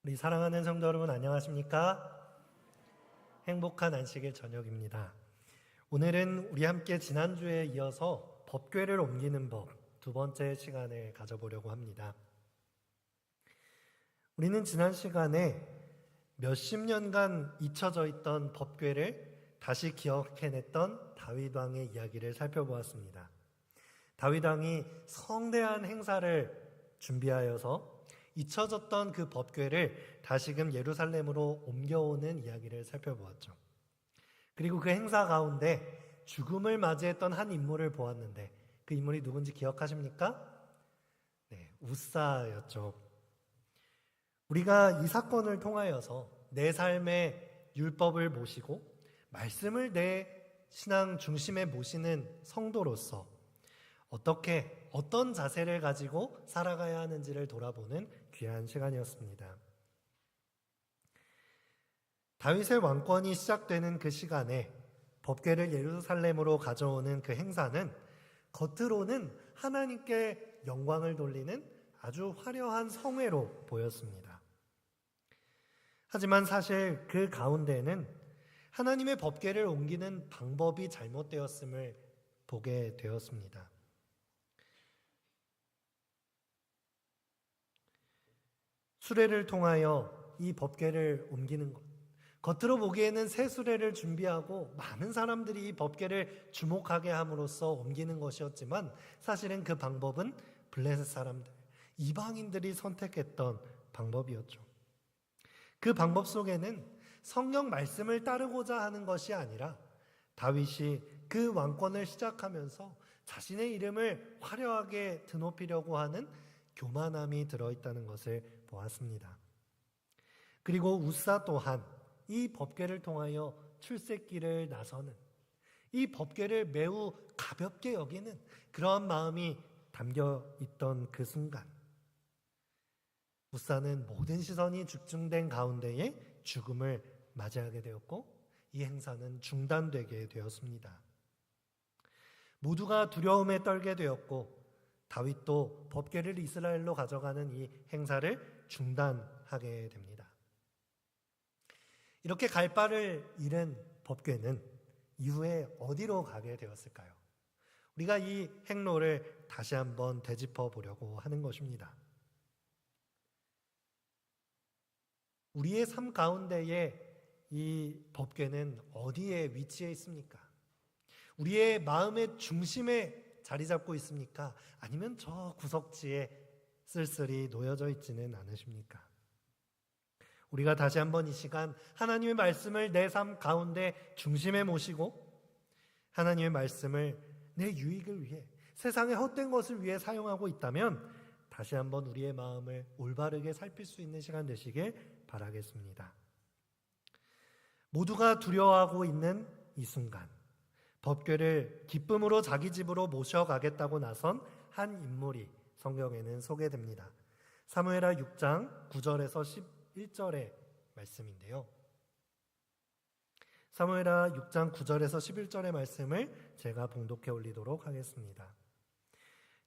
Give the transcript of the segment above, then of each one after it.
우리 사랑하는 성도 여러분 안녕하십니까? 행복한 안식일 저녁입니다. 오늘은 우리 함께 지난주에 이어서 법궤를 옮기는 법 두 번째 시간을 가져보려고 합니다. 우리는 지난 시간에 몇십 년간 잊혀져 있던 법궤를 다시 기억해냈던 다윗 왕의 이야기를 살펴보았습니다. 다윗 왕이 성대한 행사를 준비하여서 잊혀졌던 그 법궤를 다시금 예루살렘으로 옮겨오는 이야기를 살펴보았죠. 그리고 그 행사 가운데 죽음을 맞이했던 한 인물을 보았는데 그 인물이 누군지 기억하십니까? 네, 우사였죠. 우리가 이 사건을 통하여서 내 삶의 율법을 모시고 말씀을 내 신앙 중심에 모시는 성도로서 어떤 자세를 가지고 살아가야 하는지를 돌아보는 귀한 시간이었습니다. 다윗의 왕권이 시작되는 그 시간에 법궤를 예루살렘으로 가져오는 그 행사는 겉으로는 하나님께 영광을 돌리는 아주 화려한 성회로 보였습니다. 하지만 사실 그 가운데는 하나님의 법궤를 옮기는 방법이 잘못되었음을 보게 되었습니다. 수레를 통하여 이 법궤를 옮기는 것, 겉으로 보기에는 새 수레를 준비하고 많은 사람들이 이 법궤를 주목하게 함으로써 옮기는 것이었지만 사실은 그 방법은 블레셋 사람들, 이방인들이 선택했던 방법이었죠. 그 방법 속에는 성경 말씀을 따르고자 하는 것이 아니라 다윗이 그 왕권을 시작하면서 자신의 이름을 화려하게 드높이려고 하는 교만함이 들어있다는 것을 보았습니다. 그리고 우사 또한 이 법궤를 통하여 출세길을 나서는, 이 법궤를 매우 가볍게 여기는 그러한 마음이 담겨 있던 그 순간 우사는 모든 시선이 집중된 가운데에 죽음을 맞이하게 되었고 이 행사는 중단되게 되었습니다. 모두가 두려움에 떨게 되었고 다윗도 법궤를 이스라엘로 가져가는 이 행사를 중단하게 됩니다. 이렇게 갈 바를 잃은 법궤는 이후에 어디로 가게 되었을까요? 우리가 이 행로를 다시 한번 되짚어 보려고 하는 것입니다. 우리의 삶 가운데에 이 법궤는 어디에 위치해 있습니까? 우리의 마음의 중심에 자리 잡고 있습니까? 아니면 저 구석지에 쓸쓸히 놓여져 있지는 않으십니까? 우리가 다시 한번 이 시간 하나님의 말씀을 내 삶 가운데 중심에 모시고 하나님의 말씀을 내 유익을 위해 세상의 헛된 것을 위해 사용하고 있다면 다시 한번 우리의 마음을 올바르게 살필 수 있는 시간 되시길 바라겠습니다. 모두가 두려워하고 있는 이 순간 법궤를 기쁨으로 자기 집으로 모셔가겠다고 나선 한 인물이 성경에는 소개됩니다. 사무엘하 6장 9절에서 11절의 말씀인데요. 사무엘하 6장 9절에서 11절의 말씀을 제가 봉독해 올리도록 하겠습니다.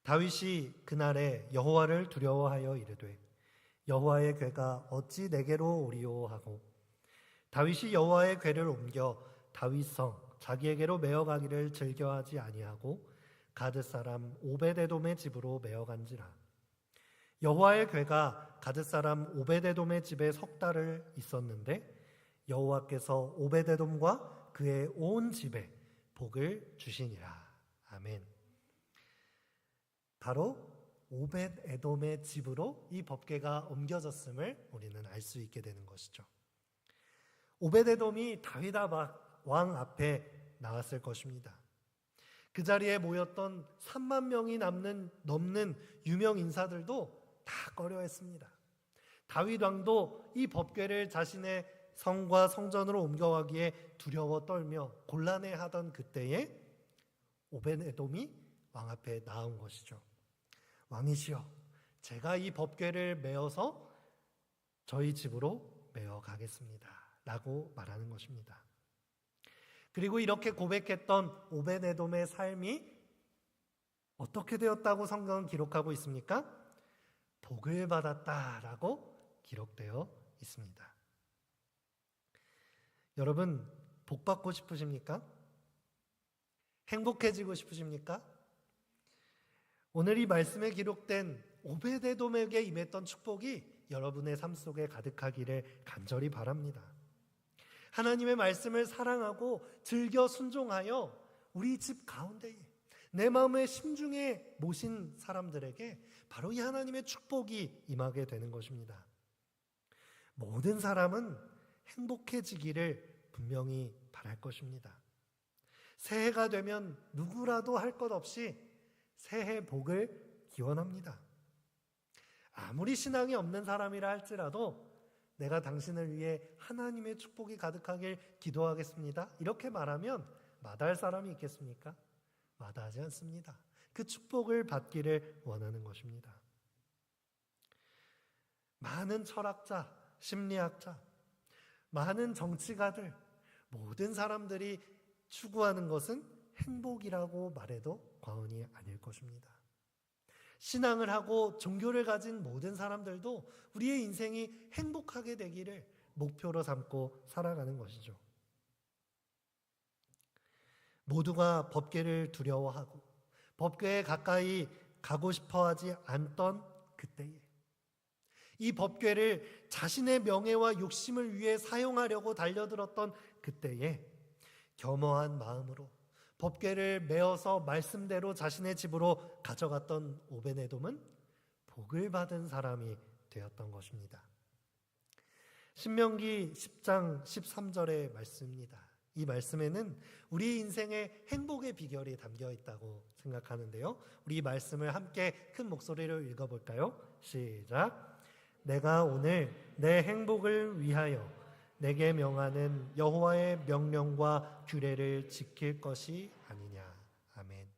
다윗이 그날에 여호와를 두려워하여 이르되 여호와의 궤가 어찌 내게로 오리오 하고 다윗이 여호와의 궤를 옮겨 다윗성 자기에게로 메어가기를 즐겨하지 아니하고 가드 사람 오베데돔의 집으로 메어간지라. 여호와의 궤가 가드 사람 오베데돔의 집에 석 달을 있었는데 여호와께서 오베데돔과 그의 온 집에 복을 주시니라. 아멘. 바로 오벳에돔의 집으로 이 법궤가 옮겨졌음을 우리는 알 수 있게 되는 것이죠. 오벳에돔이 다윗 왕 앞에 나왔을 것입니다. 그 자리에 모였던 3만 명이 넘는 유명 인사들도 다 꺼려했습니다. 다윗 왕도 이 법궤를 자신의 성과 성전으로 옮겨가기에 두려워 떨며 곤란해하던 그때에 오벳에돔이 왕 앞에 나온 것이죠. 왕이시여, 제가 이 법궤를 메어서 저희 집으로 메어 가겠습니다 라고 말하는 것입니다. 그리고 이렇게 고백했던 오벳에돔의 삶이 어떻게 되었다고 성경은 기록하고 있습니까? 복을 받았다라고 기록되어 있습니다. 여러분, 복 받고 싶으십니까? 행복해지고 싶으십니까? 오늘 이 말씀에 기록된 오베데돔에게 임했던 축복이 여러분의 삶 속에 가득하기를 간절히 바랍니다. 하나님의 말씀을 사랑하고 즐겨 순종하여 우리 집 가운데에 내 마음의 심중에 모신 사람들에게 바로 이 하나님의 축복이 임하게 되는 것입니다. 모든 사람은 행복해지기를 분명히 바랄 것입니다. 새해가 되면 누구라도 할 것 없이 새해 복을 기원합니다. 아무리 신앙이 없는 사람이라 할지라도 내가 당신을 위해 하나님의 축복이 가득하길 기도하겠습니다. 이렇게 말하면 마다할 사람이 있겠습니까? 마다하지 않습니다. 그 축복을 받기를 원하는 것입니다. 많은 철학자, 심리학자, 많은 정치가들, 모든 사람들이 추구하는 것은 행복이라고 말해도 과언이 아닐 것입니다. 신앙을 하고 종교를 가진 모든 사람들도 우리의 인생이 행복하게 되기를 목표로 삼고 살아가는 것이죠. 모두가 법궤를 두려워하고 법궤에 가까이 가고 싶어 하지 않던 그때에 이 법궤를 자신의 명예와 욕심을 위해 사용하려고 달려들었던 그때에 겸허한 마음으로 법궤를 메어서 말씀대로 자신의 집으로 가져갔던 오베데돔은 복을 받은 사람이 되었던 것입니다. 신명기 10장 13절의 말씀입니다. 이 말씀에는 우리 인생의 행복의 비결이 담겨 있다고 생각하는데요. 우리 이 말씀을 함께 큰 목소리로 읽어볼까요? 시작. 내가 오늘 내 행복을 위하여 내게 명하는 여호와의 명령과 규례를 지킬 것이 아니냐. 아멘.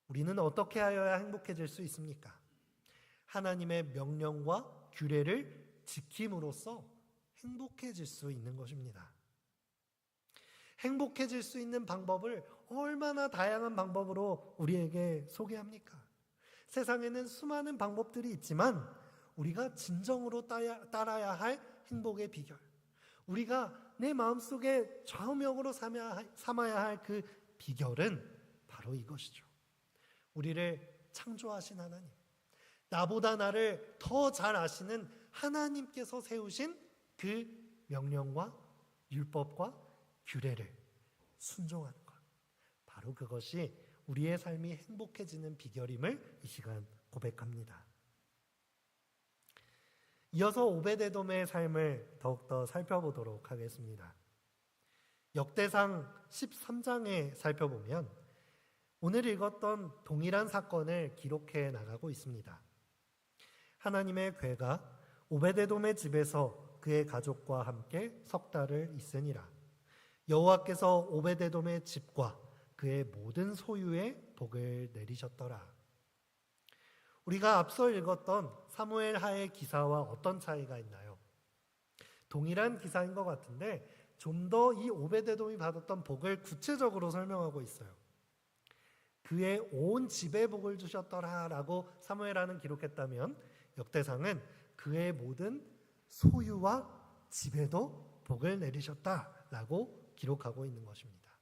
우리는 어떻게 하여야 행복해질 수 있습니까? 하나님의 명령과 규례를 지킴으로써 행복해질 수 있는 것입니다. 행복해질 수 있는 방법을 얼마나 다양한 방법으로 우리에게 소개합니까? 세상에는 수많은 방법들이 있지만 우리가 진정으로 따라야 할 행복의 비결, 우리가 내 마음속에 좌우명으로 삼아야 할 그 비결은 바로 이것이죠. 우리를 창조하신 하나님, 나보다 나를 더 잘 아시는 하나님께서 세우신 그 명령과 율법과 규례를 순종하는 것, 바로 그것이 우리의 삶이 행복해지는 비결임을 이 시간 고백합니다. 이어서 오베데돔의 삶을 더욱더 살펴보도록 하겠습니다. 역대상 13장에 살펴보면 오늘 읽었던 동일한 사건을 기록해 나가고 있습니다. 하나님의 궤가 오베데돔의 집에서 그의 가족과 함께 석 달을 있으니라. 여호와께서 오베데돔의 집과 그의 모든 소유에 복을 내리셨더라. 우리가 앞서 읽었던 사무엘 하의 기사와 어떤 차이가 있나요? 동일한 기사인 것 같은데 좀 더 이 오베데돔이 받았던 복을 구체적으로 설명하고 있어요. 그의 온 집에 복을 주셨더라라고 사무엘하는 기록했다면 역대상은 그의 모든 소유와 집에도 복을 내리셨다라고 기록하고 있는 것입니다.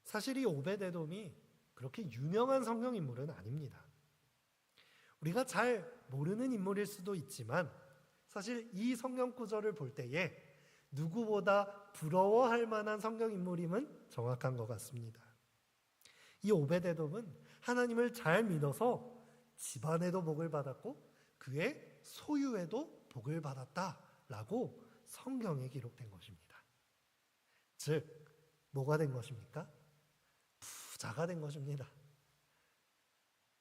사실 이 오베데돔이 그렇게 유명한 성경 인물은 아닙니다. 우리가 잘 모르는 인물일 수도 있지만 사실 이 성경 구절을 볼 때에 누구보다 부러워할 만한 성경 인물임은 정확한 것 같습니다. 이 오베데돔은 하나님을 잘 믿어서 집안에도 복을 받았고 그의 소유에도 복을 받았다라고 성경에 기록된 것입니다. 즉, 뭐가 된 것입니까? 부자가 된 것입니다.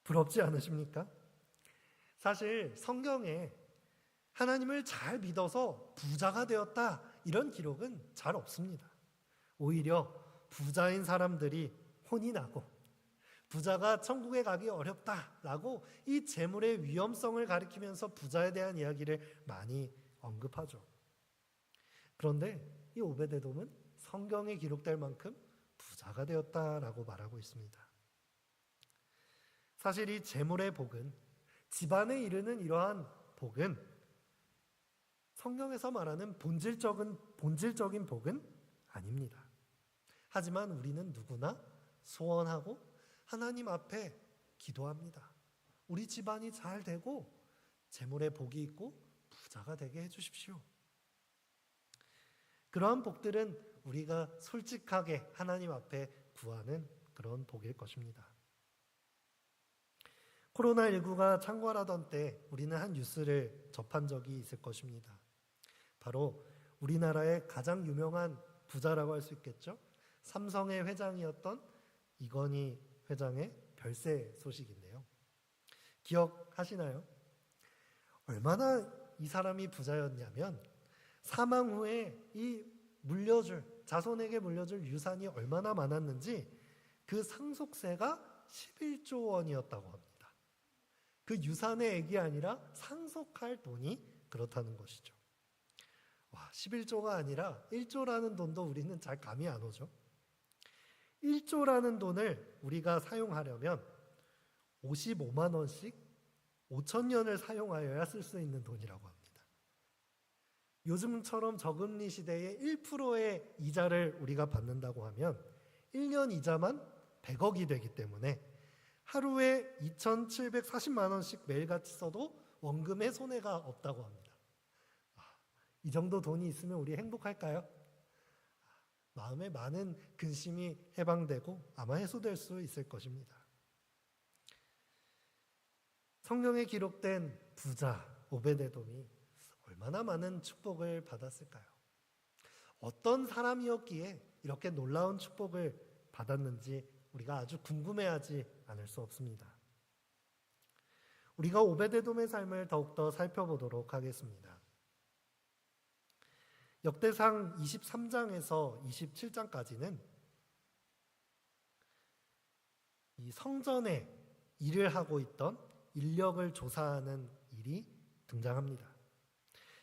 부럽지 않으십니까? 사실 성경에 하나님을 잘 믿어서 부자가 되었다 이런 기록은 잘 없습니다. 오히려 부자인 사람들이 혼이 나고 부자가 천국에 가기 어렵다라고 이 재물의 위험성을 가리키면서 부자에 대한 이야기를 많이 언급하죠. 그런데 이 오베데돔은 성경에 기록될 만큼 부자가 되었다라고 말하고 있습니다. 사실 이 재물의 복은, 집안에 이르는 이러한 복은 성경에서 말하는 본질적인 복은 아닙니다. 하지만 우리는 누구나 소원하고 하나님 앞에 기도합니다. 우리 집안이 잘 되고 재물에 복이 있고 부자가 되게 해주십시오. 그러한 복들은 우리가 솔직하게 하나님 앞에 구하는 그런 복일 것입니다. 코로나19가 창궐하던 때 우리는 한 뉴스를 접한 적이 있을 것입니다. 바로 우리나라의 가장 유명한 부자라고 할 수 있겠죠. 삼성의 회장이었던 이건희 회장의 별세 소식인데요. 기억하시나요? 얼마나 이 사람이 부자였냐면 사망 후에 이 자손에게 물려줄 유산이 얼마나 많았는지 그 상속세가 11조 원이었다고 합니다. 그 유산의 액이 아니라 상속할 돈이 그렇다는 것이죠. 11조가 아니라 1조라는 돈도 우리는 잘 감이 안 오죠. 1조라는 돈을 우리가 사용하려면 55만 원씩 5,000년을 사용하여야 쓸 수 있는 돈이라고 합니다. 요즘처럼 저금리 시대에 1%의 이자를 우리가 받는다고 하면 1년 이자만 100억이 되기 때문에 하루에 2,740만 원씩 매일같이 써도 원금에 손해가 없다고 합니다. 이 정도 돈이 있으면 우리 행복할까요? 마음에 많은 근심이 해방되고 아마 해소될 수 있을 것입니다. 성경에 기록된 부자 오베데돔이 얼마나 많은 축복을 받았을까요? 어떤 사람이었기에 이렇게 놀라운 축복을 받았는지 우리가 아주 궁금해하지 않을 수 없습니다. 우리가 오베데돔의 삶을 더욱더 살펴보도록 하겠습니다. 역대상 23장에서 27장까지는 이 성전에 일을 하고 있던 인력을 조사하는 일이 등장합니다.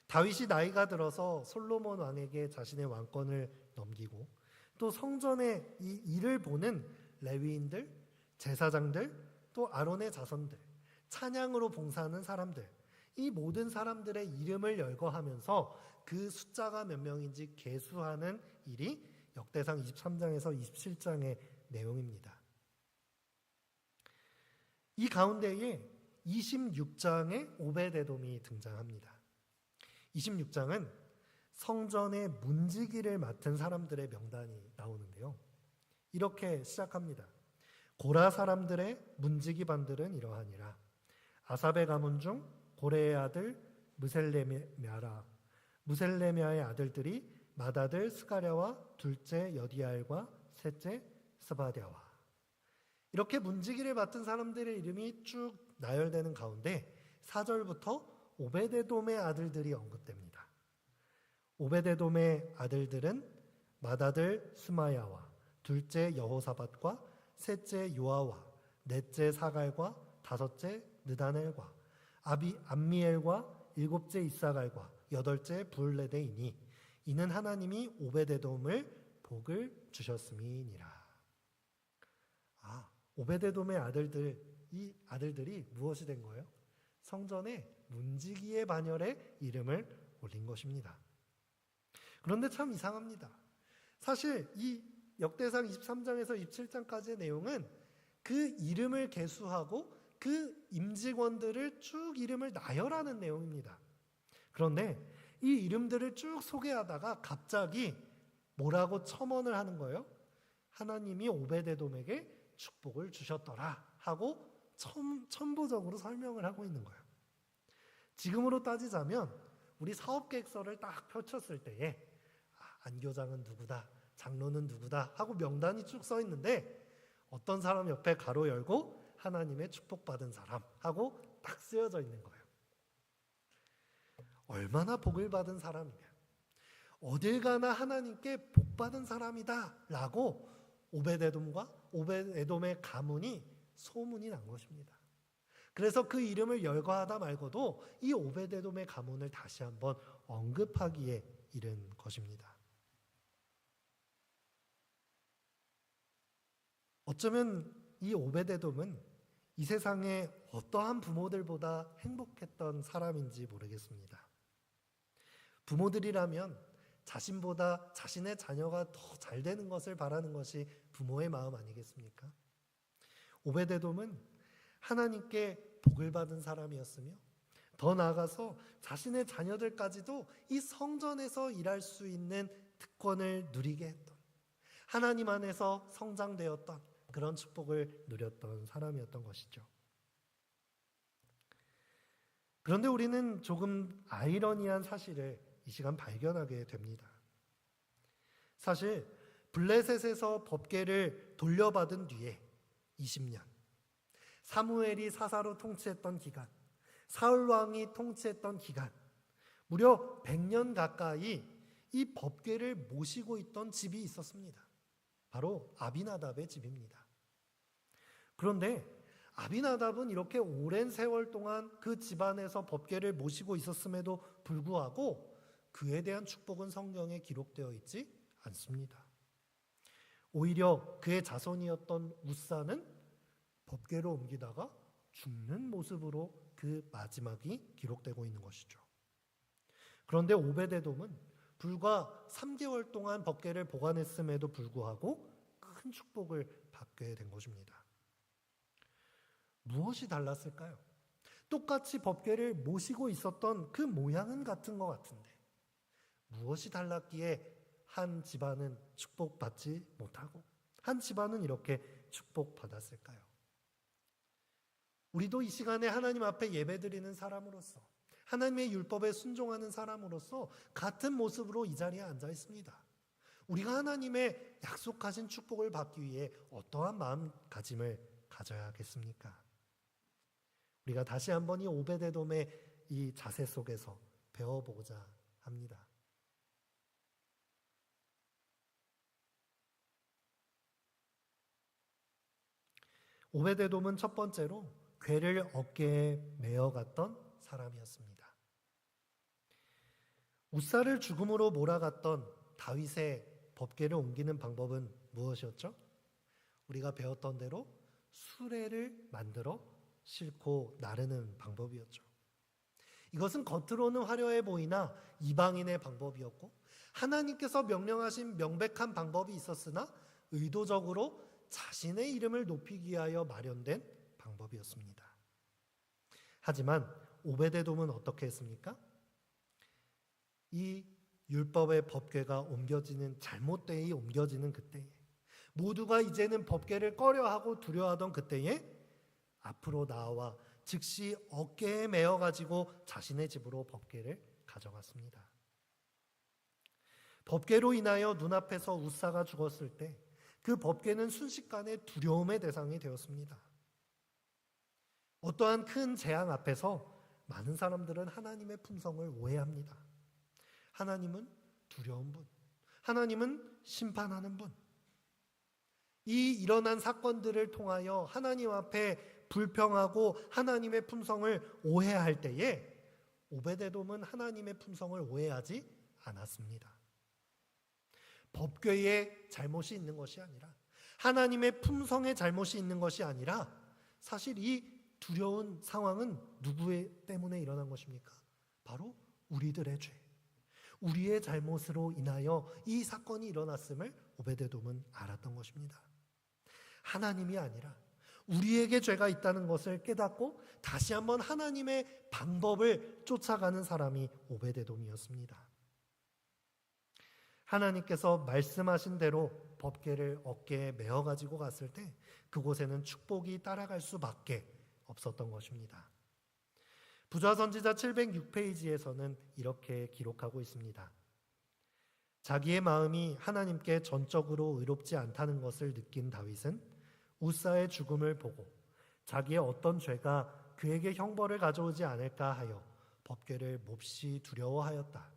다윗이 나이가 들어서 솔로몬 왕에게 자신의 왕권을 넘기고 또 성전에 이 일을 보는 레위인들, 제사장들, 또 아론의 자손들, 찬양으로 봉사하는 사람들, 이 모든 사람들의 이름을 열거하면서 그 숫자가 몇 명인지 계수하는 일이 역대상 23장에서 27장의 내용입니다. 이 가운데에 26장에 오베데돔이 등장합니다. 26장은 성전의 문지기를 맡은 사람들의 명단이 나오는데요. 이렇게 시작합니다. 고라 사람들의 문지기 반들은 이러하니라. 아삽의 가문 중 고레의 아들 무셀레미아의 아들들이 맏아들 스가랴와 둘째 여디알과 셋째 스바랴와. 이렇게 문지기를 맡은 사람들의 이름이 쭉 나열되는 가운데 4절부터 오베데돔의 아들들이 언급됩니다. 오베데돔의 아들들은 맏아들 스마야와 둘째 여호사밧과 셋째 요아와 넷째 사갈과 다섯째 느다넬과 암미엘과 일곱째 이사갈과 여덟째 부울레데이니 이는 하나님이 오베데돔을 복을 주셨음이니라. 오베데돔의 이 아들들이 무엇이 된 거예요? 성전의 문지기의 반열에 이름을 올린 것입니다. 그런데 참 이상합니다. 사실 이 역대상 23장에서 27장까지의 내용은 그 이름을 계수하고 그 임직원들을 쭉 이름을 나열하는 내용입니다. 그런데 이 이름들을 쭉 소개하다가 갑자기 뭐라고 첨언을 하는 거예요? 하나님이 오베데돔에게 축복을 주셨더라 하고 첨부적으로 설명을 하고 있는 거예요. 지금으로 따지자면 우리 사업계획서를 딱 펼쳤을 때에 안교장은 누구다, 장로는 누구다 하고 명단이 쭉 써 있는데 어떤 사람 옆에 가로 열고 하나님의 축복받은 사람 하고 딱 쓰여져 있는 거예요. 얼마나 복을 받은 사람이냐, 어딜 가나 하나님께 복받은 사람이다 라고 오베데돔의 가문이 소문이 난 것입니다. 그래서 그 이름을 열거하다 말고도 이 오베데돔의 가문을 다시 한번 언급하기에 이른 것입니다. 어쩌면 이 오베데돔은 이 세상의 어떠한 부모들보다 행복했던 사람인지 모르겠습니다. 부모들이라면 자신보다 자신의 자녀가 더 잘 되는 것을 바라는 것이 부모의 마음 아니겠습니까? 오베데돔은 하나님께 복을 받은 사람이었으며 더 나아가서 자신의 자녀들까지도 이 성전에서 일할 수 있는 특권을 누리게 했던, 하나님 안에서 성장되었던 그런 축복을 누렸던 사람이었던 것이죠. 그런데 우리는 조금 아이러니한 사실을 이 시간 발견하게 됩니다. 사실 블레셋에서 법궤를 돌려받은 뒤에 20년, 사무엘이 사사로 통치했던 기간, 사울 왕이 통치했던 기간, 무려 100년 가까이 이 법궤를 모시고 있던 집이 있었습니다. 바로 아비나답의 집입니다. 그런데 아비나답은 이렇게 오랜 세월 동안 그 집안에서 법궤를 모시고 있었음에도 불구하고 그에 대한 축복은 성경에 기록되어 있지 않습니다. 오히려 그의 자손이었던 우사는 법궤를 옮기다가 죽는 모습으로 그 마지막이 기록되고 있는 것이죠. 그런데 오베데돔은 불과 3개월 동안 법궤를 보관했음에도 불구하고 큰 축복을 받게 된 것입니다. 무엇이 달랐을까요? 똑같이 법궤를 모시고 있었던 그 모양은 같은 것 같은데 무엇이 달랐기에 한 집안은 축복받지 못하고 한 집안은 이렇게 축복받았을까요? 우리도 이 시간에 하나님 앞에 예배드리는 사람으로서 하나님의 율법에 순종하는 사람으로서 같은 모습으로 이 자리에 앉아 있습니다. 우리가 하나님의 약속하신 축복을 받기 위해 어떠한 마음가짐을 가져야겠습니까? 우리가 다시 한번 이 오베데돔의 이 자세 속에서 배워보고자 합니다. 오베데돔은 첫 번째로 궤를 어깨에 메어갔던 사람이었습니다. 우사를 죽음으로 몰아갔던 다윗의 법궤를 옮기는 방법은 무엇이었죠? 우리가 배웠던 대로 수레를 만들어 싣고 나르는 방법이었죠. 이것은 겉으로는 화려해 보이나 이방인의 방법이었고 하나님께서 명령하신 명백한 방법이 있었으나 의도적으로 자신의 이름을 높이기 위하여 마련된 방법이었습니다. 하지만 오베데돔은 어떻게 했습니까? 이 율법의 법궤가 옮겨지는 잘못되이 옮겨지는 그때에 모두가 이제는 법궤를 꺼려하고 두려워하던 그때에 앞으로 나와 즉시 어깨에 메어 가지고 자신의 집으로 법궤를 가져갔습니다. 법궤로 인하여 눈앞에서 우사가 죽었을 때 그 법궤는 순식간에 두려움의 대상이 되었습니다. 어떠한 큰 재앙 앞에서 많은 사람들은 하나님의 품성을 오해합니다. 하나님은 두려운 분, 하나님은 심판하는 분. 이 일어난 사건들을 통하여 하나님 앞에 불평하고 하나님의 품성을 오해할 때에 오베데돔은 하나님의 품성을 오해하지 않았습니다. 법궤에 잘못이 있는 것이 아니라 하나님의 품성에 잘못이 있는 것이 아니라 사실 이 두려운 상황은 누구의 때문에 일어난 것입니까? 바로 우리들의 죄, 우리의 잘못으로 인하여 이 사건이 일어났음을 오베데돔은 알았던 것입니다. 하나님이 아니라 우리에게 죄가 있다는 것을 깨닫고 다시 한번 하나님의 방법을 쫓아가는 사람이 오베데돔이었습니다. 하나님께서 말씀하신 대로 법궤를 어깨에 메어 가지고 갔을 때 그곳에는 축복이 따라갈 수밖에 없었던 것입니다. 부좌선지자 706페이지에서는 이렇게 기록하고 있습니다. 자기의 마음이 하나님께 전적으로 의롭지 않다는 것을 느낀 다윗은 우사의 죽음을 보고 자기의 어떤 죄가 그에게 형벌을 가져오지 않을까 하여 법궤를 몹시 두려워하였다.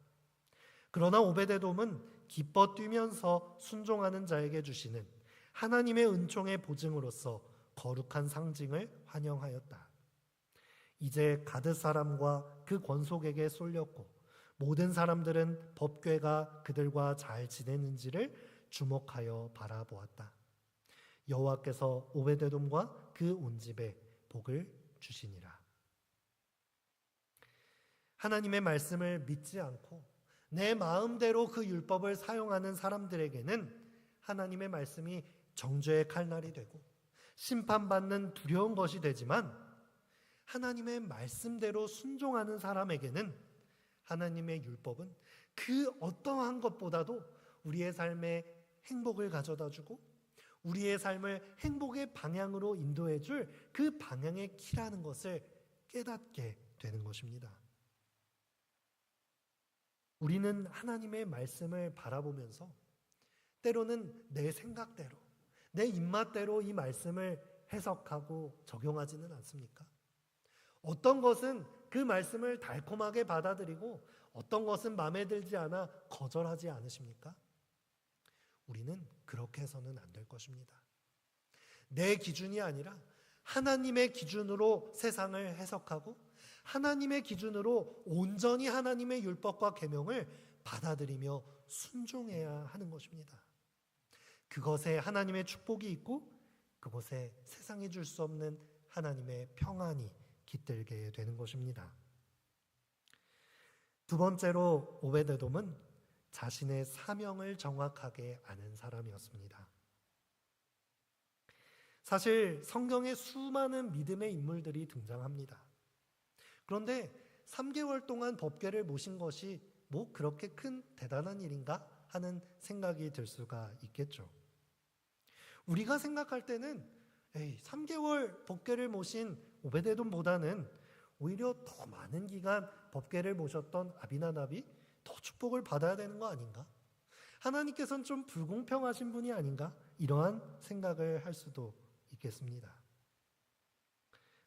그러나 오베데돔은 기뻐 뛰면서 순종하는 자에게 주시는 하나님의 은총의 보증으로서 거룩한 상징을 환영하였다. 이제 가드 사람과 그 권속에게 쏠렸고 모든 사람들은 법궤가 그들과 잘 지내는지를 주목하여 바라보았다. 여호와께서 오베데돔과 그 온 집에 복을 주시니라. 하나님의 말씀을 믿지 않고 내 마음대로 그 율법을 사용하는 사람들에게는 하나님의 말씀이 정죄의 칼날이 되고 심판받는 두려운 것이 되지만, 하나님의 말씀대로 순종하는 사람에게는 하나님의 율법은 그 어떠한 것보다도 우리의 삶에 행복을 가져다 주고 우리의 삶을 행복의 방향으로 인도해 줄 그 방향의 키라는 것을 깨닫게 되는 것입니다. 우리는 하나님의 말씀을 바라보면서 때로는 내 생각대로, 내 입맛대로 이 말씀을 해석하고 적용하지는 않습니까? 어떤 것은 그 말씀을 달콤하게 받아들이고 어떤 것은 마음에 들지 않아 거절하지 않으십니까? 우리는 그렇게 해서는 안 될 것입니다. 내 기준이 아니라 하나님의 기준으로 세상을 해석하고 하나님의 기준으로 온전히 하나님의 율법과 계명을 받아들이며 순종해야 하는 것입니다. 그것에 하나님의 축복이 있고 그것에 세상이 줄 수 없는 하나님의 평안이 깃들게 되는 것입니다. 두 번째로 오베데돔은 자신의 사명을 정확하게 아는 사람이었습니다. 사실 성경에 수많은 믿음의 인물들이 등장합니다. 그런데 3개월 동안 법궤를 모신 것이 뭐 그렇게 큰 대단한 일인가 하는 생각이 들 수가 있겠죠. 우리가 생각할 때는 3개월 법궤를 모신 오베데돔보다는 오히려 더 많은 기간 법궤를 모셨던 아비나답이 더 축복을 받아야 되는 거 아닌가? 하나님께서는 좀 불공평하신 분이 아닌가? 이러한 생각을 할 수도 있겠습니다.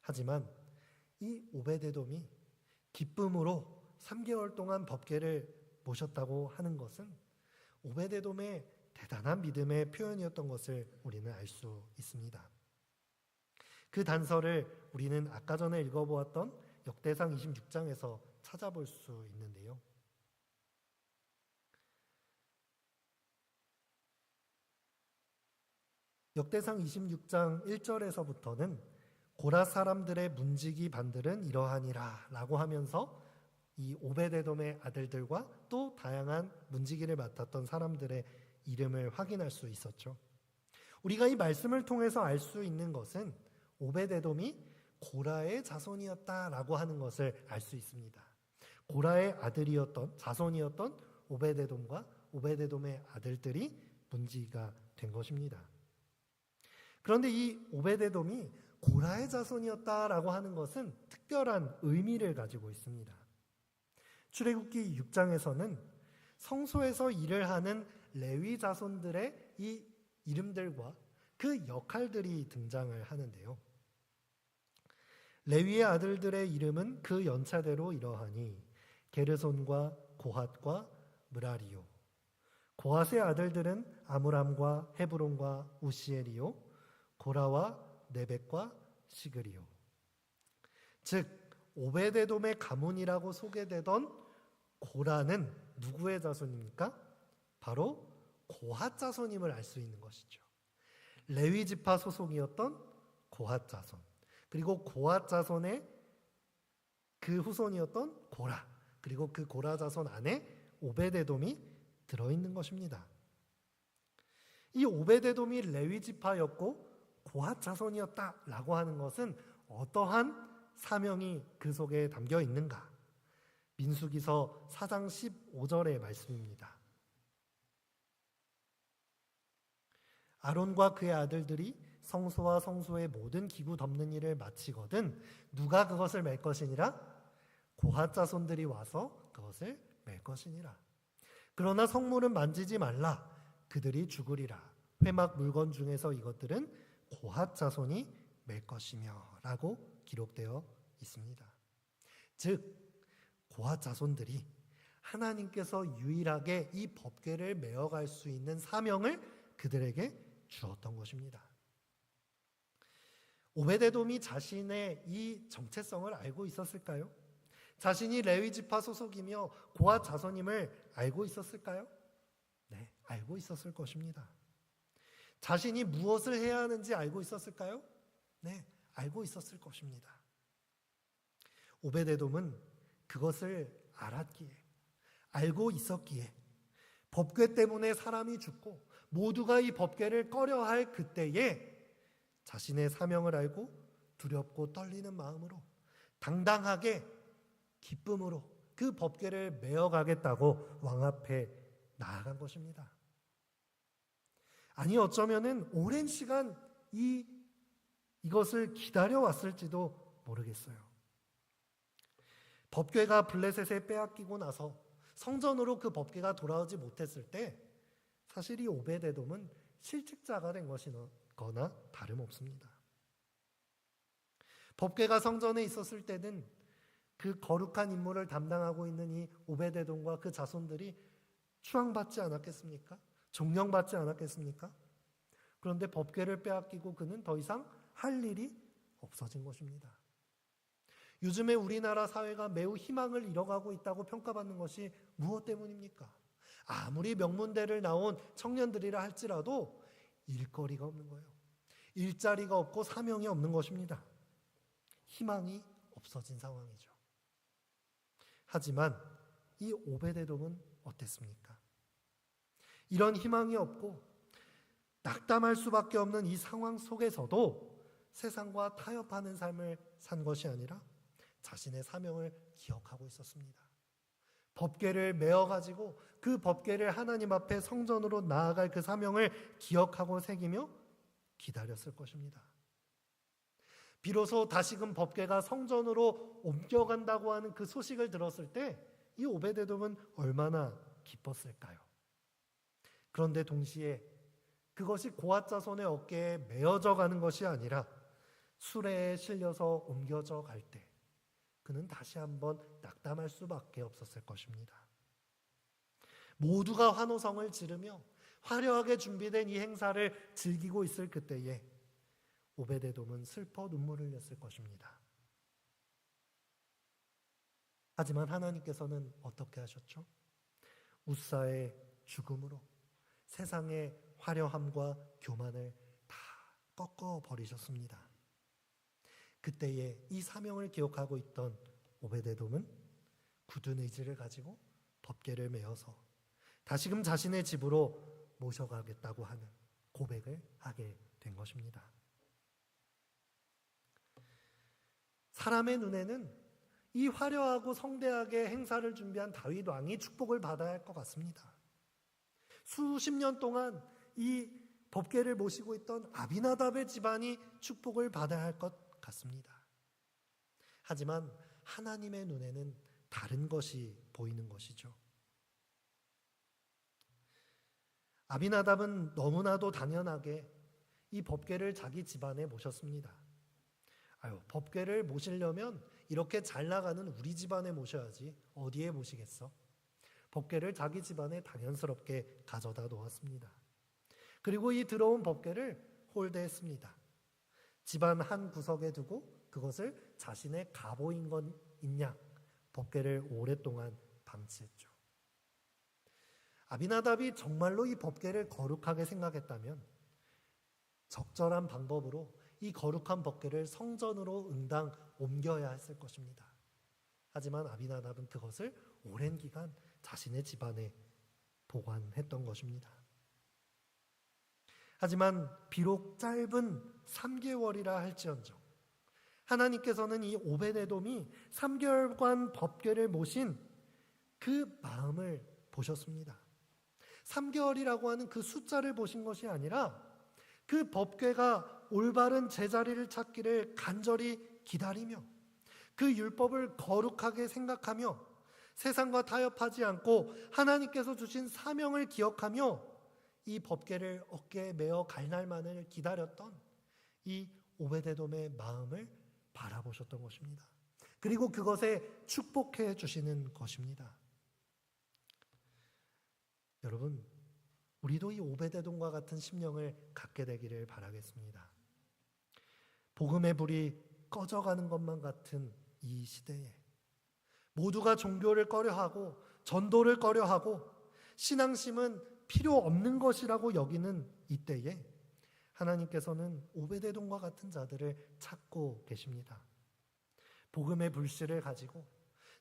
하지만 이 오베데돔이 기쁨으로 3개월 동안 법궤를 모셨다고 하는 것은 오베데돔의 대단한 믿음의 표현이었던 것을 우리는 알 수 있습니다. 그 단서를 우리는 아까 전에 읽어보았던 역대상 26장에서 찾아볼 수 있는데요. 역대상 26장 1절에서부터는 고라 사람들의 문지기 반들은 이러하니라 라고 하면서 이 오베데돔의 아들들과 또 다양한 문지기를 맡았던 사람들의 이름을 확인할 수 있었죠. 우리가 이 말씀을 통해서 알 수 있는 것은 오베데돔이 고라의 자손이었다라고 하는 것을 알 수 있습니다. 고라의 아들이었던 자손이었던 오베데돔과 오베데돔의 아들들이 문지기가 된 것입니다. 그런데 이 오베데돔이 고라의 자손이었다라고 하는 것은 특별한 의미를 가지고 있습니다. 출애굽기 6장에서는 성소에서 일을 하는 레위 자손들의 이 이름들과 그 역할들이 등장을 하는데요. 레위의 아들들의 이름은 그 연차대로 이러하니 게르손과 고핫과 므라리요. 고핫의 아들들은 아므람과 헤브론과 우시엘이요. 고라와 네벡과 시그리요. 즉 오베데돔의 가문이라고 소개되던 고라는 누구의 자손입니까? 바로 고핫 자손임을 알 수 있는 것이죠. 레위 지파 소속이었던 고핫 자손, 그리고 고핫 자손의 그 후손이었던 고라, 그리고 그 고라 자손 안에 오베데돔이 들어있는 것입니다. 이 오베데돔이 레위 지파였고 고핫 자손이었다라고 하는 것은 어떠한 사명이 그 속에 담겨 있는가? 민수기서 4장 15절의 말씀입니다. 아론과 그의 아들들이 성소와 성소의 모든 기구 덮는 일을 마치거든 누가 그것을 맬 것이니라? 고핫 자손들이 와서 그것을 맬 것이니라. 그러나 성물은 만지지 말라. 그들이 죽으리라. 회막 물건 중에서 이것들은 고핫 자손이 맬 것이며 라고 기록되어 있습니다. 즉 고핫 자손들이 하나님께서 유일하게 이 법궤를 메어갈 수 있는 사명을 그들에게 주었던 것입니다. 오베데돔이 자신의 이 정체성을 알고 있었을까요? 자신이 레위 지파 소속이며 고핫 자손임을 알고 있었을까요? 네, 알고 있었을 것입니다. 자신이 무엇을 해야 하는지 알고 있었을까요? 네, 알고 있었을 것입니다. 오베데돔은 그것을 알았기에, 알고 있었기에 법궤 때문에 사람이 죽고 모두가 이 법궤를 꺼려할 그때에 자신의 사명을 알고 두렵고 떨리는 마음으로 당당하게 기쁨으로 그 법궤를 메어가겠다고 왕 앞에 나아간 것입니다. 아니 어쩌면은 오랜 시간 이것을 기다려왔을지도 모르겠어요. 법궤가 블레셋에 빼앗기고 나서 성전으로 그 법궤가 돌아오지 못했을 때 사실 이 오베데돔은 실직자가 된 것이거나 다름없습니다. 법궤가 성전에 있었을 때는 그 거룩한 임무를 담당하고 있는 이 오베데돔과 그 자손들이 추앙받지 않았겠습니까? 존경받지 않았겠습니까? 그런데 법궤를 빼앗기고 그는 더 이상 할 일이 없어진 것입니다. 요즘에 우리나라 사회가 매우 희망을 잃어가고 있다고 평가받는 것이 무엇 때문입니까? 아무리 명문대를 나온 청년들이라 할지라도 일거리가 없는 거예요. 일자리가 없고 사명이 없는 것입니다. 희망이 없어진 상황이죠. 하지만 이 오베데돔은 어땠습니까? 이런 희망이 없고 낙담할 수밖에 없는 이 상황 속에서도 세상과 타협하는 삶을 산 것이 아니라 자신의 사명을 기억하고 있었습니다. 법궤를 메어가지고 그 법궤를 하나님 앞에 성전으로 나아갈 그 사명을 기억하고 새기며 기다렸을 것입니다. 비로소 다시금 법궤가 성전으로 옮겨간다고 하는 그 소식을 들었을 때 이 오베데돔은 얼마나 기뻤을까요? 그런데 동시에 그것이 고앗 자손의 어깨에 메어져 가는 것이 아니라 수레에 실려서 옮겨져 갈 때 그는 다시 한번 낙담할 수밖에 없었을 것입니다. 모두가 환호성을 지르며 화려하게 준비된 이 행사를 즐기고 있을 그때에 오베데돔은 슬퍼 눈물을 흘렸을 것입니다. 하지만 하나님께서는 어떻게 하셨죠? 웃사의 죽음으로 세상의 화려함과 교만을 다 꺾어버리셨습니다. 그때에 이 사명을 기억하고 있던 오베데돔은 굳은 의지를 가지고 법궤를 메어서 다시금 자신의 집으로 모셔가겠다고 하는 고백을 하게 된 것입니다. 사람의 눈에는 이 화려하고 성대하게 행사를 준비한 다윗 왕이 축복을 받아야 할 것 같습니다. 수십 년 동안 이 법궤를 모시고 있던 아비나답의 집안이 축복을 받아야 할 것 같습니다. 하지만 하나님의 눈에는 다른 것이 보이는 것이죠. 아비나답은 너무나도 당연하게 이 법궤를 자기 집안에 모셨습니다. 법궤를 모시려면 이렇게 잘 나가는 우리 집안에 모셔야지 어디에 모시겠어? 법궤를 자기 집안에 당연스럽게 가져다 놓았습니다. 그리고 이 들어온 법궤를 홀대했습니다. 집안 한 구석에 두고 그것을 자신의 갑오인 것인 양 법궤를 오랫동안 방치했죠. 아비나답이 정말로 이 법궤를 거룩하게 생각했다면 적절한 방법으로 이 거룩한 법궤를 성전으로 응당 옮겨야 했을 것입니다. 하지만 아비나답은 그것을 오랜 기간 자신의 집안에 보관했던 것입니다. 하지만 비록 짧은 3개월이라 할지언정 하나님께서는 이 오베데돔이 3개월간 법궤를 모신 그 마음을 보셨습니다. 3개월이라고 하는 그 숫자를 보신 것이 아니라 그 법궤가 올바른 제자리를 찾기를 간절히 기다리며 그 율법을 거룩하게 생각하며 세상과 타협하지 않고 하나님께서 주신 사명을 기억하며 이 법궤를 어깨에 메어 갈 날만을 기다렸던 이 오베데돔의 마음을 바라보셨던 것입니다. 그리고 그것에 축복해 주시는 것입니다. 여러분, 우리도 이 오베데돔과 같은 심령을 갖게 되기를 바라겠습니다. 복음의 불이 꺼져가는 것만 같은 이 시대에 모두가 종교를 꺼려하고 전도를 꺼려하고 신앙심은 필요 없는 것이라고 여기는 이때에 하나님께서는 오베데돔과 같은 자들을 찾고 계십니다. 복음의 불씨를 가지고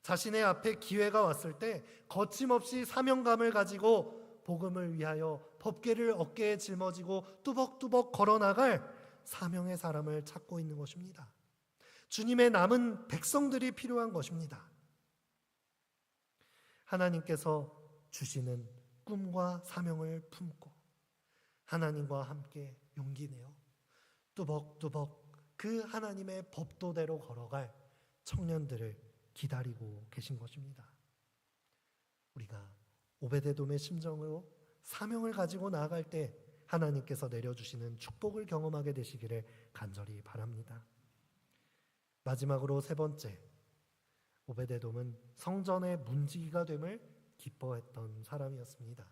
자신의 앞에 기회가 왔을 때 거침없이 사명감을 가지고 복음을 위하여 법궤를 어깨에 짊어지고 뚜벅뚜벅 걸어나갈 사명의 사람을 찾고 있는 것입니다. 주님의 남은 백성들이 필요한 것입니다. 하나님께서 주시는 꿈과 사명을 품고 하나님과 함께 용기 내어 뚜벅뚜벅 그 하나님의 법도대로 걸어갈 청년들을 기다리고 계신 것입니다. 우리가 오베데돔의 심정으로 사명을 가지고 나아갈 때 하나님께서 내려주시는 축복을 경험하게 되시기를 간절히 바랍니다. 마지막으로 세 번째, 오베데돔은 성전의 문지기가 됨을 기뻐했던 사람이었습니다.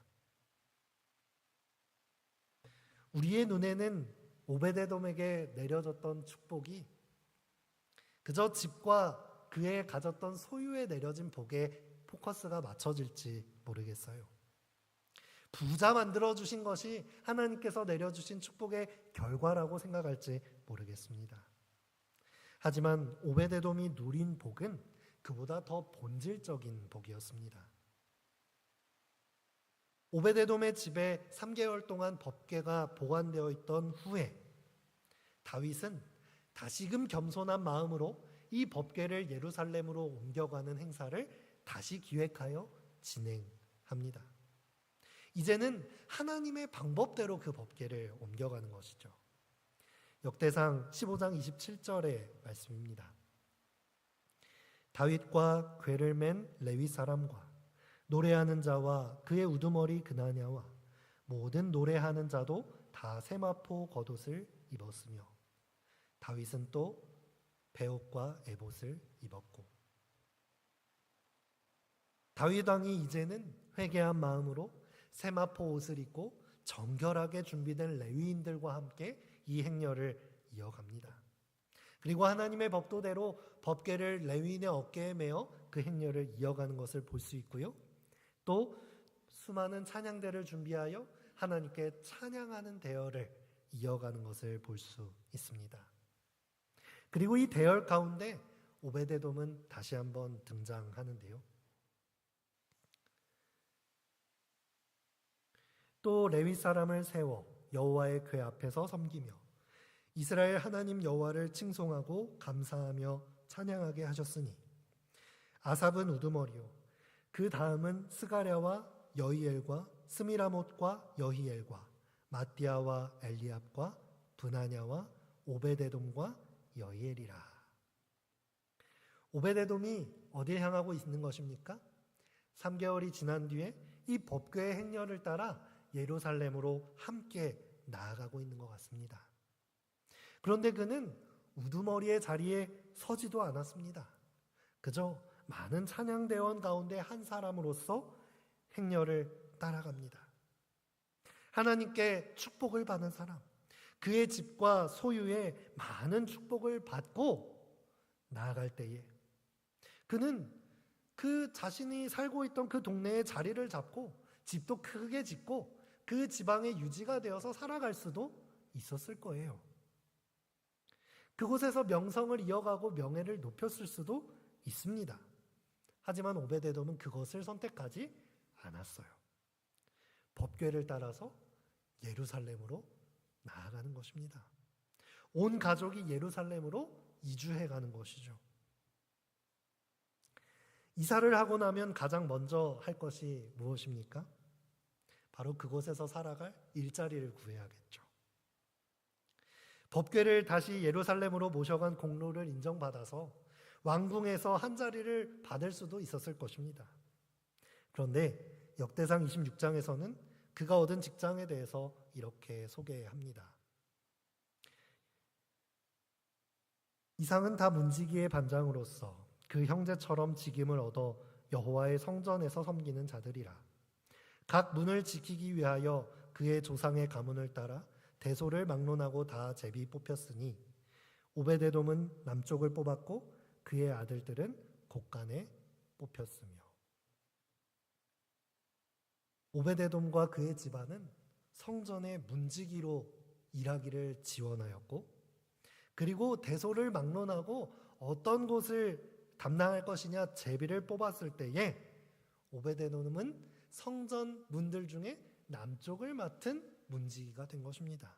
우리의 눈에는 오베데돔에게 내려졌던 축복이 그저 집과 그의 가졌던 소유에 내려진 복에 포커스가 맞춰질지 모르겠어요. 부자 만들어주신 것이 하나님께서 내려주신 축복의 결과라고 생각할지 모르겠습니다. 하지만 오베데돔이 누린 복은 그보다 더 본질적인 복이었습니다. 오베데돔의 집에 3개월 동안 법궤가 보관되어 있던 후에 다윗은 다시금 겸손한 마음으로 이 법궤를 예루살렘으로 옮겨가는 행사를 다시 기획하여 진행합니다. 이제는 하나님의 방법대로 그 법궤를 옮겨가는 것이죠. 역대상 15장 27절의 말씀입니다. 다윗과 궤를 맨 레위 사람과 노래하는 자와 그의 우두머리 그나냐와 모든 노래하는 자도 다 세마포 겉옷을 입었으며 다윗은 또 베옷과 에봇을 입었고 다윗 왕이 이제는 회개한 마음으로 세마포 옷을 입고 정결하게 준비된 레위인들과 함께 이 행렬을 이어갑니다. 그리고 하나님의 법도대로 법궤를 레위인의 어깨에 메어 그 행렬을 이어가는 것을 볼 수 있고요. 또 수많은 찬양대를 준비하여 하나님께 찬양하는 대열을 이어가는 것을 볼 수 있습니다. 그리고 이 대열 가운데 오베데돔은 다시 한번 등장하는데요. 또 레위 사람을 세워 여호와의 궤 앞에서 섬기며 이스라엘 하나님 여호와를 칭송하고 감사하며 찬양하게 하셨으니 아삽은 우두머리요 그 다음은 스가랴와 여히엘과 스미라못과 여히엘과 마띠아와 엘리압과 브나냐와 오베데돔과 여히엘이라. 오베데돔이 어디에 향하고 있는 것입니까? 3개월이 지난 뒤에 이 법궤의 행렬을 따라 예루살렘으로 함께 나아가고 있는 것 같습니다. 그런데 그는 우두머리의 자리에 서지도 않았습니다. 그저 많은 찬양대원 가운데 한 사람으로서 행렬을 따라갑니다. 하나님께 축복을 받은 사람, 그의 집과 소유에 많은 축복을 받고 나아갈 때에 그는 그 자신이 살고 있던 그 동네의 자리를 잡고 집도 크게 짓고 그 지방의 유지가 되어서 살아갈 수도 있었을 거예요. 그곳에서 명성을 이어가고 명예를 높였을 수도 있습니다. 하지만 오베데돔은 그것을 선택하지 않았어요. 법궤를 따라서 예루살렘으로 나아가는 것입니다. 온 가족이 예루살렘으로 이주해 가는 것이죠. 이사를 하고 나면 가장 먼저 할 것이 무엇입니까? 바로 그곳에서 살아갈 일자리를 구해야겠죠. 법궤를 다시 예루살렘으로 모셔간 공로를 인정받아서 왕궁에서 한 자리를 받을 수도 있었을 것입니다. 그런데 역대상 26장에서는 그가 얻은 직장에 대해서 이렇게 소개합니다. 이상은 다 문지기의 반장으로서 그 형제처럼 직임을 얻어 여호와의 성전에서 섬기는 자들이라. 각 문을 지키기 위하여 그의 조상의 가문을 따라 대소를 막론하고 다 제비 뽑혔으니 오베데돔은 남쪽을 뽑았고 그의 아들들은 곳간에 뽑혔으며. 오베데돔과 그의 집안은 성전의 문지기로 일하기를 지원하였고 그리고 대소를 막론하고 어떤 곳을 담당할 것이냐 제비를 뽑았을 때에 오베데돔은 성전 문들 중에 남쪽을 맡은 문지기가 된 것입니다.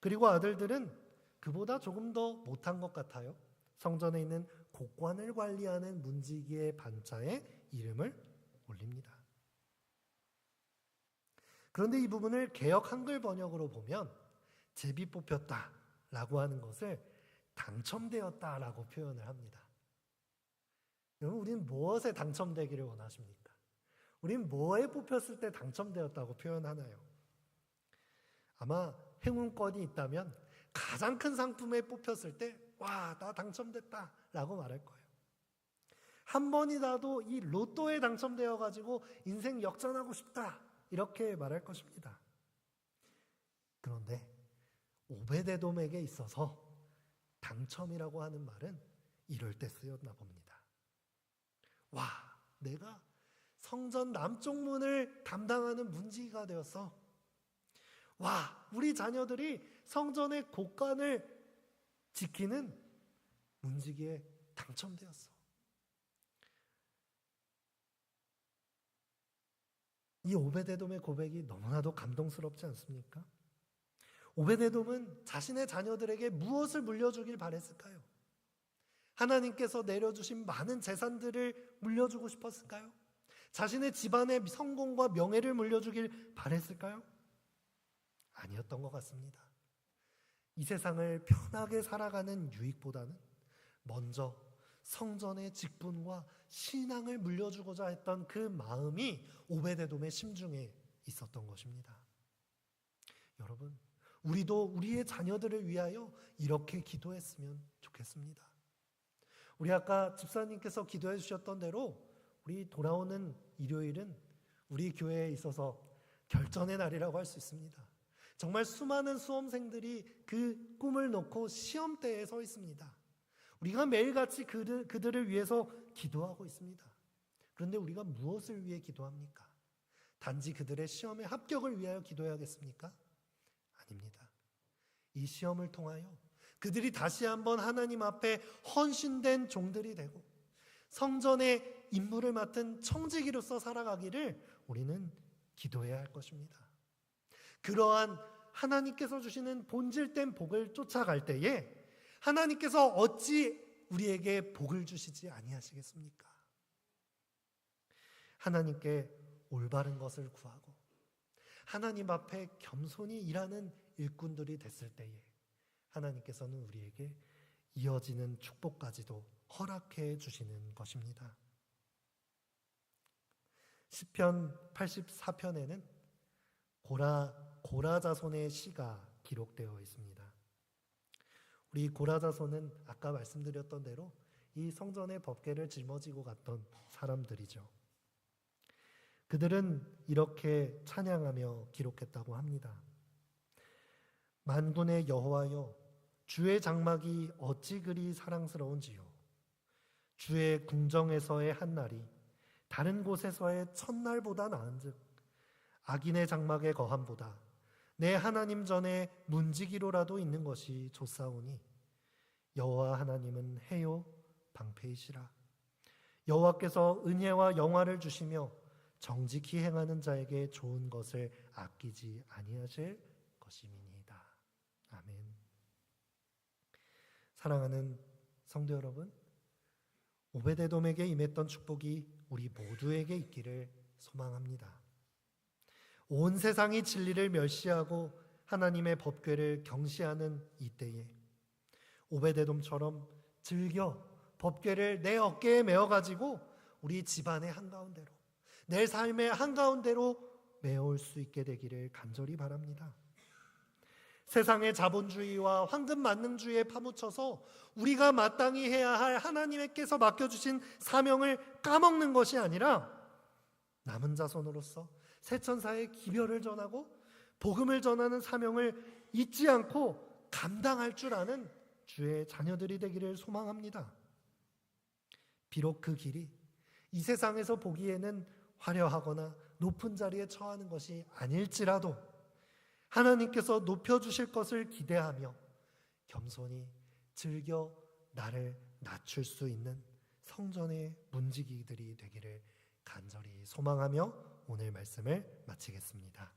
그리고 아들들은 그보다 조금 더 못한 것 같아요. 성전에 있는 곡관을 관리하는 문지기의 반차에 이름을 올립니다. 그런데 이 부분을 개역 한글 번역으로 보면 제비 뽑혔다라고 하는 것을 당첨되었다라고 표현을 합니다. 여러분, 우리는 무엇에 당첨되기를 원하십니까? 우리는 뭐에 뽑혔을 때 당첨되었다고 표현하나요? 아마 행운권이 있다면 가장 큰 상품에 뽑혔을 때 와, 나 당첨됐다 라고 말할 거예요. 한 번이라도 이 로또에 당첨되어 가지고 인생 역전하고 싶다 이렇게 말할 것입니다. 그런데 오베데돔에게 있어서 당첨이라고 하는 말은 이럴 때 쓰였나 봅니다. 와, 내가 성전 남쪽 문을 담당하는 문지기가 되었어. 와, 우리 자녀들이 성전의 곡간을 지키는 문지기에 당첨되었어. 이 오베데돔의 고백이 너무나도 감동스럽지 않습니까? 오베데돔은 자신의 자녀들에게 무엇을 물려주길 바랬을까요? 하나님께서 내려주신 많은 재산들을 물려주고 싶었을까요? 자신의 집안의 성공과 명예를 물려주길 바랬을까요? 아니었던 것 같습니다. 이 세상을 편하게 살아가는 유익보다는 먼저 성전의 직분과 신앙을 물려주고자 했던 그 마음이 오베데돔의 심중에 있었던 것입니다. 여러분, 우리도 우리의 자녀들을 위하여 이렇게 기도했으면 좋겠습니다. 우리 아까 집사님께서 기도해 주셨던 대로 우리 돌아오는 일요일은 우리 교회에 있어서 결전의 날이라고 할 수 있습니다. 정말 수많은 수험생들이 그 꿈을 놓고 시험대에 서 있습니다. 우리가 매일같이 그들을 위해서 기도하고 있습니다. 그런데 우리가 무엇을 위해 기도합니까? 단지 그들의 시험의 합격을 위하여 기도해야겠습니까? 아닙니다. 이 시험을 통하여 그들이 다시 한번 하나님 앞에 헌신된 종들이 되고 성전의 임무를 맡은 청지기로서 살아가기를 우리는 기도해야 할 것입니다. 그러한 하나님께서 주시는 본질된 복을 쫓아갈 때에 하나님께서 어찌 우리에게 복을 주시지 아니하시겠습니까? 하나님께 올바른 것을 구하고 하나님 앞에 겸손히 일하는 일꾼들이 됐을 때에 하나님께서는 우리에게 이어지는 축복까지도 허락해 주시는 것입니다. 시편 84편에는 고라 자손의 시가 기록되어 있습니다. 우리 고라 자손은 아까 말씀드렸던 대로 이 성전의 법궤를 짊어지고 갔던 사람들이죠. 그들은 이렇게 찬양하며 기록했다고 합니다. 만군의 여호와여, 주의 장막이 어찌 그리 사랑스러운지요. 주의 궁정에서의 한 날이 다른 곳에서의 첫날보다 나은즉 악인의 장막의 거함보다 내 하나님 전에 문지기로라도 있는 것이 좋사오니 여호와 하나님은 해요 방패이시라. 여호와께서 은혜와 영화를 주시며 정직히 행하는 자에게 좋은 것을 아끼지 아니하실 것임이니이다. 아멘. 사랑하는 성도 여러분, 오베데돔에게 임했던 축복이 우리 모두에게 있기를 소망합니다. 온 세상이 진리를 멸시하고 하나님의 법궤를 경시하는 이때에 오베데돔처럼 즐겨 법궤를 내 어깨에 메어가지고 우리 집안의 한가운데로, 내 삶의 한가운데로 메어올 수 있게 되기를 간절히 바랍니다. 세상의 자본주의와 황금만능주의에 파묻혀서 우리가 마땅히 해야 할 하나님께서 맡겨주신 사명을 까먹는 것이 아니라 남은 자손으로서 새천사의 기별을 전하고 복음을 전하는 사명을 잊지 않고 감당할 줄 아는 주의 자녀들이 되기를 소망합니다. 비록 그 길이 이 세상에서 보기에는 화려하거나 높은 자리에 처하는 것이 아닐지라도 하나님께서 높여주실 것을 기대하며 겸손히 즐겨 나를 낮출 수 있는 성전의 문지기들이 되기를 간절히 소망하며 오늘 말씀을 마치겠습니다.